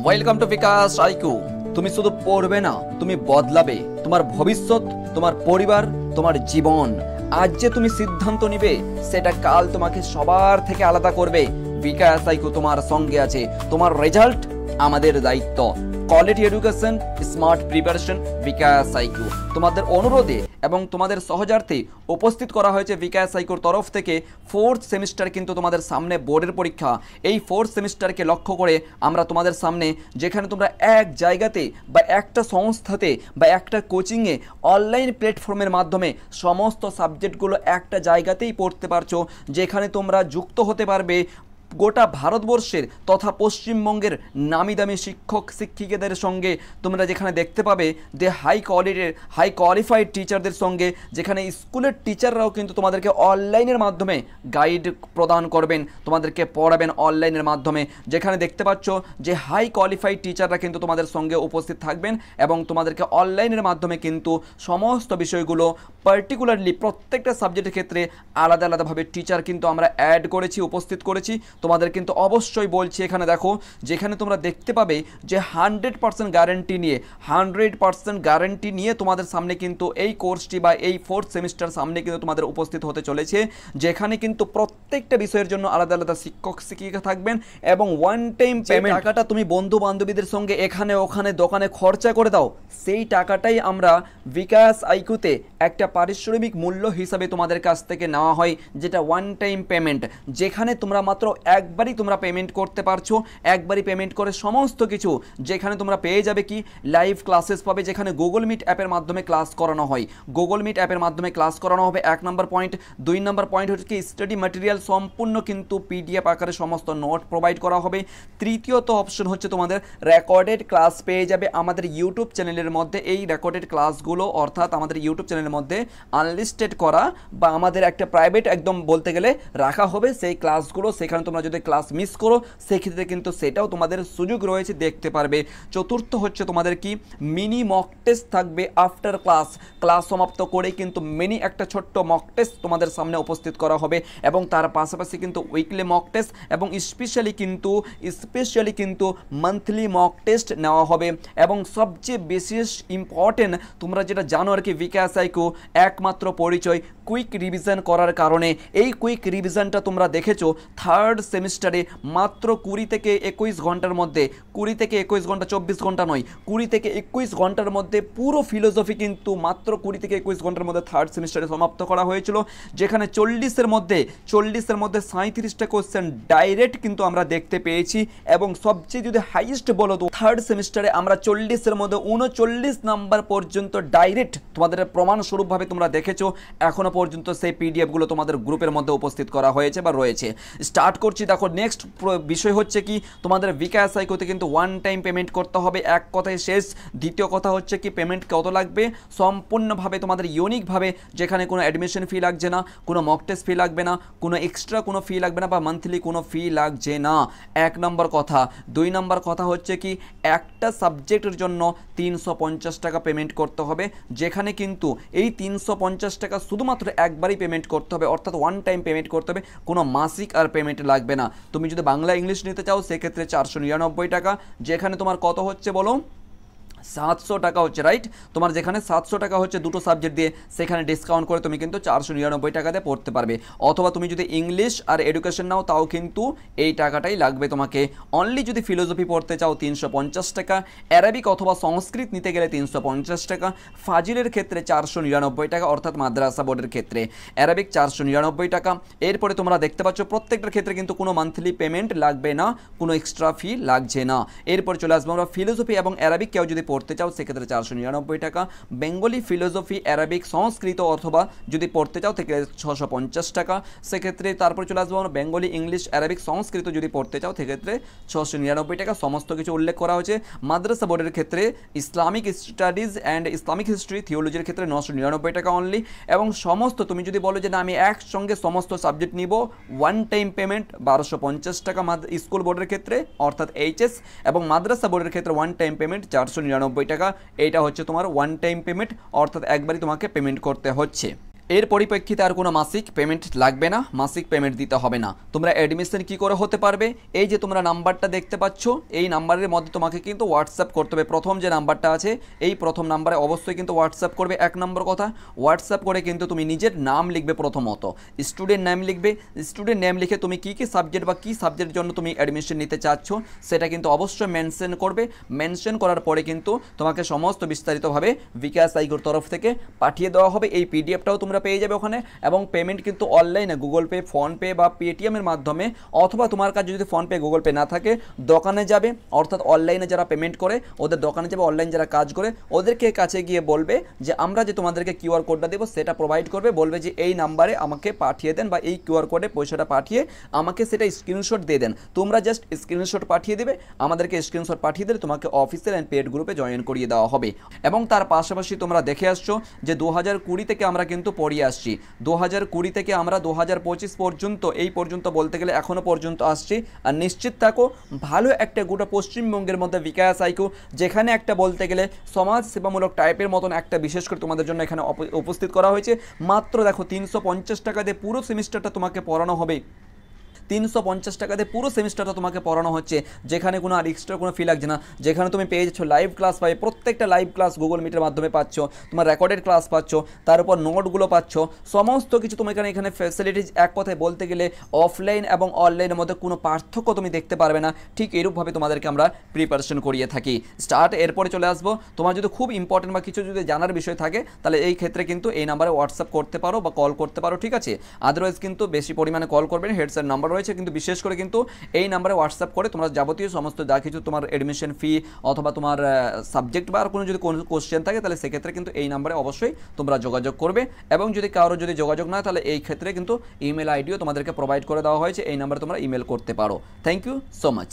Welcome to bKash IQ. তুমি শুধু পড়বে না, তুমি বদলাবে তোমার ভবিষ্যৎ, তোমার পরিবার, তোমার জীবন। আজ যে তুমি সিদ্ধান্ত নিবে সেটা কাল তোমাকে সবার থেকে আলাদা করবে। বিকাশ আইকিউ তোমার সঙ্গে আছে। তোমার রেজাল্ট আমাদের দায়িত্ব। কোয়ালিটি এডুকেশন, স্মার্ট প্রিপারেশন, বিকাশ আইকিউ তোমাদের অনুরোধে এবং তোমাদের সহজার্থে উপস্থিত করা হয়েছে বিকাশ আইকিউর তরফ থেকে। ফোর্থ সেমিস্টার কিন্তু তোমাদের সামনে বোর্ডের পরীক্ষা। এই ফোর্থ সেমিস্টারকে লক্ষ্য করে আমরা তোমাদের সামনে, যেখানে তোমরা এক জায়গাতে বা একটা সংস্থাতে বা একটা কোচিংয়ে অনলাইন প্ল্যাটফর্মের মাধ্যমে সমস্ত সাবজেক্টগুলো একটা জায়গাতেই পড়তে পারছো, যেখানে তোমরা যুক্ত হতে পারবে গোটা ভারতবর্ষের তথা পশ্চিমবঙ্গের নামি দামি শিক্ষক শিক্ষিকাদের সঙ্গে। তোমরা যেখানে দেখতে পাবে যে হাই কোয়ালিফাইড টিচারদের সঙ্গে, যেখানে স্কুলের টিচাররাও কিন্তু তোমাদেরকে অনলাইনের মাধ্যমে গাইড প্রদান করবেন, তোমাদেরকে পড়াবেন অনলাইনের মাধ্যমে। যেখানে দেখতে পাচ্ছ যে হাই কোয়ালিফাইড টিচাররা কিন্তু তোমাদের সঙ্গে উপস্থিত থাকবেন এবং তোমাদেরকে অনলাইনের মাধ্যমে কিন্তু সমস্ত বিষয়গুলো পার্টিকুলারলি প্রত্যেকটা সাবজেক্টের ক্ষেত্রে আলাদা আলাদাভাবে টিচার কিন্তু আমরা অ্যাড করেছি, উপস্থিত করেছি। তোমাদের কিন্তু অবশ্যই বলছি, এখানে দেখো, যেখানে তোমরা দেখতে পাবে যে 100% গ্যারান্টি নিয়ে তোমাদের সামনে কিন্তু এই কোর্সটি বা এই ফোর্থ সেমিস্টার সামনে কিন্তু তোমাদের উপস্থিত হতে চলেছে, যেখানে কিন্তু প্রত্যেকটা বিষয়ের জন্য আলাদা আলাদা শিক্ষক শিক্ষিকা থাকবেন এবং ওয়ান টাইম পেমেন্ট। টাকাটা তুমি বন্ধু বান্ধবীদের সঙ্গে এখানে ওখানে দোকানে খরচা করে দাও, সেই টাকাটাই আমরা বিকাশ আইকিউতে একটা পারিশ্রমিক মূল্য হিসাবে তোমাদের কাছ থেকে নেওয়া হয়, যেটা ওয়ান টাইম পেমেন্ট। যেখানে তোমরা মাত্র একবারই তোমরা পেমেন্ট করতে পারছো, একবারই পেমেন্ট করে সমস্ত কিছু। যেখানে তোমরা পেয়ে যাবে কি লাইভ ক্লাসেস পাবে, যেখানে গুগল মিট অ্যাপের মাধ্যমে ক্লাস করানো হয়। গুগল মিট অ্যাপের মাধ্যমে ক্লাস করানো হবে, 1 নম্বর পয়েন্ট। 2 নম্বর পয়েন্ট হচ্ছে কি স্টাডি ম্যাটেরিয়াল সম্পূর্ণ কিন্তু পিডিএফ আকারে সমস্ত নোট প্রোভাইড করা হবে। তৃতীয়ত অপশন হচ্ছে তোমাদের রেকর্ডেড ক্লাস পেয়ে যাবে আমাদের ইউটিউব চ্যানেলের মধ্যে। এই রেকর্ডেড ক্লাসগুলো অর্থাৎ আমাদের ইউটিউব চ্যানেলের মধ্যে আনলিস্টেড করা বা আমাদের একটা প্রাইভেট একদম বলতে গেলে রাখা হবে সেই ক্লাসগুলো। সেখানে তোমরা যদি ক্লাস মিস করো সেক্ষেত্রে কিন্তু সেটাও তোমাদের সুযোগ রয়েছে, দেখতে পারবে। চতুর্থ হচ্ছে তোমাদের কি মিনি মক টেস্ট থাকবে আফটার ক্লাস সমাপ্ত করে কিন্তু মিনি একটা ছোট্ট মক টেস্ট তোমাদের সামনে উপস্থিত করা হবে এবং তার পাশাপাশি কিন্তু উইকলি মক টেস্ট এবং স্পেশালি কিন্তু মান্থলি মক টেস্ট নেওয়া হবে। এবং সবচেয়ে বিশেষ ইম্পর্টেন্ট, তোমরা যেটা জানো আর কি, বিকাশ আইকিউ একমাত্র পরিচয় কুইক রিভিশন করার কারণে। এই কুইক রিভিশনটা তোমরা দেখেছো থার্ড সেমিস্টারে মাত্র 20 থেকে 21 ঘন্টার মধ্যে, 20 থেকে 21 ঘন্টা, 24 ঘন্টা নয়, 20 থেকে 21 ঘন্টার মধ্যে পুরো ফিলোসফি কিন্তু মাত্র 20 থেকে 21 ঘন্টার মধ্যে থার্ড সেমিস্টারে সমাপ্ত করা হয়েছিল। যেখানে 40-এর মধ্যে 37টা কোশ্চেন ডাইরেক্ট কিন্তু আমরা দেখতে পেয়েছি এবং সবচেয়ে যদি হাইয়েস্ট বলো তো থার্ড সেমিস্টারে আমরা 40-এর মধ্যে 39 নাম্বার পর্যন্ত ডাইরেক্ট তোমাদের প্রমাণস্বরূপভাবে তোমরা দেখেছো। এখনো পর্যন্ত সেই পিডিএফগুলো তোমাদের গ্রুপের মধ্যে উপস্থিত করা হয়েছে বা রয়েছে। স্টার্ট করছি। দেখো, নেক্সট বিষয় হচ্ছে কি তোমাদের বিকাশ আইকিউতে কিন্তু ওয়ান টাইম পেমেন্ট করতে হবে, এক কথায় শেষ। দ্বিতীয় কথা হচ্ছে কি পেমেন্ট কত লাগবে, সম্পূর্ণভাবে তোমাদের ইউনিকভাবে, যেখানে কোনো অ্যাডমিশন ফি লাগছে না, কোনো মক টেস্ট ফি লাগবে না, কোনো এক্সট্রা কোনো ফি লাগবে না বা মান্থলি কোনো ফি লাগছে না, 1 নম্বর কথা। 2 নম্বর কথা হচ্ছে কি একটা সাবজেক্টের জন্য 350 টাকা পেমেন্ট করতে হবে, যেখানে কিন্তু এই 350 টাকা শুধুমাত্র একবারই পেমেন্ট করতে হবে, অর্থাৎ ওয়ান টাইম পেমেন্ট করতে হবে, কোনো মাসিক আর পেমেন্ট লাগবে না। তুমি যদি বাংলা ইংলিশ নিতে চাও সেক্ষেত্রে 499 টাকা, যেখানে তোমার কত হচ্ছে বলো 700 টাকা হচ্ছে, রাইট। তোমার যেখানে 700 টাকা হচ্ছে দুটো সাবজেক্ট দিয়ে, সেখানে ডিসকাউন্ট করে তুমি কিন্তু 499 টাকাতে পড়তে পারবে। অথবা তুমি যদি ইংলিশ আর এডুকেশন নাও তাও কিন্তু এই টাকাটাই লাগবে তোমাকে। অনলি যদি ফিলোসফি পড়তে চাও 350 টাকা, অ্যারাবিক অথবা সংস্কৃত নিতে গেলে 350 টাকা, ফাজিলের ক্ষেত্রে 499 টাকা, অর্থাৎ মাদ্রাসা বোর্ডের ক্ষেত্রে অ্যারাবিক 499 টাকা। এরপরে তোমরা দেখতে পাচ্ছ প্রত্যেকটার ক্ষেত্রে কিন্তু কোনো মান্থলি পেমেন্ট লাগবে না, কোনো এক্সট্রা ফি লাগছে না। এরপর চলে আসবো আমরা ফিলোসফি এবং অ্যারাবিক কেউ যদি পড়তে চাও সেক্ষেত্রে 499 টাকা, বেঙ্গলি ফিলোসফি অ্যারাবিক সংস্কৃত অথবা যদি পড়তে চাও সেক্ষেত্রে 650 টাকা সেক্ষেত্রে। তারপর চলে আসবো আমরা বেঙ্গলি ইংলিশ অ্যারাবিক সংস্কৃত যদি পড়তে চাও সেক্ষেত্রে 699 টাকা। সমস্ত কিছু উল্লেখ করা হয়েছে। মাদ্রাসা বোর্ডের ক্ষেত্রে Islamic studies and Islamic history থিওলজির ক্ষেত্রে 999 টাকা অনলি। এবং সমস্ত তুমি যদি বলো যে না আমি একসঙ্গে সমস্ত সাবজেক্ট নিব, ওয়ান টাইম পেমেন্ট 1250 টাকা স্কুল বোর্ডের ক্ষেত্রে অর্থাৎ এইচএস, এবং মাদ্রাসা বোর্ডের ক্ষেত্রে ওয়ান টাইম পেমেন্ট 499 টাকা। এইটা হচ্ছে তোমার ওয়ান টাইম পেমেন্ট, অর্থাৎ একবারই তোমাকে পেমেন্ট করতে হচ্ছে। এর পরিপ্রেক্ষিতে আর কোনো মাসিক পেমেন্ট লাগবে না, মাসিক পেমেন্ট দিতে হবে না। তোমরা অ্যাডমিশন কি করে হতে পারবে, এই যে তোমরা নাম্বারটা দেখতে পাচ্ছ, এই নাম্বারের মধ্যে তোমাকে কিন্তু হোয়াটসঅ্যাপ করতে হবে। প্রথম যে নাম্বারটা আছে এই প্রথম নাম্বারে অবশ্যই কিন্তু হোয়াটসঅ্যাপ করবে। এক নম্বর কথা, হোয়াটসঅ্যাপ করে কিন্তু তুমি নিজের নাম লিখবে, প্রথমত স্টুডেন্ট নেম লিখবে। স্টুডেন্ট নেম লিখে তুমি কী কী সাবজেক্ট বা কী সাবজেক্টের জন্য তুমি অ্যাডমিশন নিতে চাচ্ছ সেটা কিন্তু অবশ্যই মেনশন করবে। মেনশন করার পরে কিন্তু তোমাকে সমস্ত বিস্তারিতভাবে বিকাশ আইকোর তরফ থেকে পাঠিয়ে দেওয়া হবে। এই পিডিএফটাও তোমরা পেয়ে যাবে ওখানে। এবং পেমেন্ট কিন্তু অনলাইনে গুগল পে, ফোনপে বা পেটিএমের মাধ্যমে, অথবা তোমার কাছে যদি ফোনপে গুগল পে না থাকে দোকানে যাবে, অর্থাৎ অনলাইনে যারা পেমেন্ট করে ওদের দোকানে যাবে, অনলাইন যারা কাজ করে ওদেরকে কাছে গিয়ে বলবে যে আমরা যে তোমাদেরকে কিউআর কোডটা দেবো সেটা প্রোভাইড করবে, বলবে যে এই নাম্বারে আমাকে পাঠিয়ে দেন বা এই কিউআর কোডে পয়সাটা পাঠিয়ে আমাকে সেটা স্ক্রিনশট দিয়ে দেন। তোমরা জাস্ট স্ক্রিনশট পাঠিয়ে দেবে, আমাদেরকে স্ক্রিনশট পাঠিয়ে দিলে তোমাকে অফিসিয়াল অ্যান্ড পেড গ্রুপে জয়েন করিয়ে দেওয়া হবে। এবং তার পাশাপাশি তোমরা দেখে আসছো যে 2020 থেকে আমরা কিন্তু পড়িয়ে আসছি, 2020 থেকে আমরা 2025 পর্যন্ত, এই পর্যন্ত বলতে গেলে এখনও পর্যন্ত আসছি। আর নিশ্চিত থাকো ভালো একটা গোটা পশ্চিমবঙ্গের মধ্যে বিকাশ আইকিউ, যেখানে একটা বলতে গেলে সমাজ সেবামূলক টাইপের মতন একটা বিশেষ করে তোমাদের জন্য এখানে উপস্থিত করা হয়েছে। মাত্র দেখো 350 টাকা দিয়ে পুরো সেমিস্টারটা তোমাকে পড়ানো হবে, 350 টাকা দিয়ে পুরো সেমিস্টারটা তোমাকে পড়ানো হচ্ছে, যেখানে কোনো আর এক্সট্রা কোনো ফি লাগছে না। যেখানে তুমি পেয়ে যাচ্ছ লাইভ ক্লাস পাবে, প্রত্যেকটা লাইভ ক্লাস গুগল মিটের মাধ্যমে পাচ্ছ, তোমার রেকর্ডেড ক্লাস পাচ্ছ, তার উপর নোটগুলো পাচ্ছ, সমস্ত কিছু তুমি এখানে ফ্যাসিলিটিস। এক কথায় বলতে গেলে অফলাইন এবং অনলাইনের মধ্যে কোনো পার্থক্য তুমি দেখতে পারবে না। ঠিক এরূপভাবে তোমাদেরকে আমরা প্রিপারেশন করিয়ে থাকি। স্টার্ট এরপরে চলে আসবো। তোমার যদি খুব ইম্পর্টেন্ট বা কিছু যদি জানার বিষয় থাকে তাহলে এই ক্ষেত্রে কিন্তু এই নাম্বারে হোয়াটসঅ্যাপ করতে পারো বা কল করতে পারো, ঠিক আছে। আদারওয়াইজ কিন্তু বেশি পরিমাণে কল করবেন, হেডসেট নাম্বার রয়েছে, কিন্তু বিশেষ করে কিন্তু এই নাম্বারে হোয়াটসঅ্যাপ করে তোমরা যাবতীয় সমস্ত যা কিছু তোমার এডমিশন ফি অথবা তোমার সাবজেক্ট বা আর কোনো যদি কোনো কোশ্চেন থাকে তাহলে সেক্ষেত্রে কিন্তু এই নাম্বারে অবশ্যই তোমরা যোগাযোগ করবে। এবং যদি কারো যদি যোগাযোগ না তাহলে এই ক্ষেত্রে কিন্তু ইমেল আইডিও তোমাদেরকে প্রোভাইড করে দেওয়া হয়েছে, এই নাম্বারে তোমরা ইমেল করতে পারো। Thank you so much.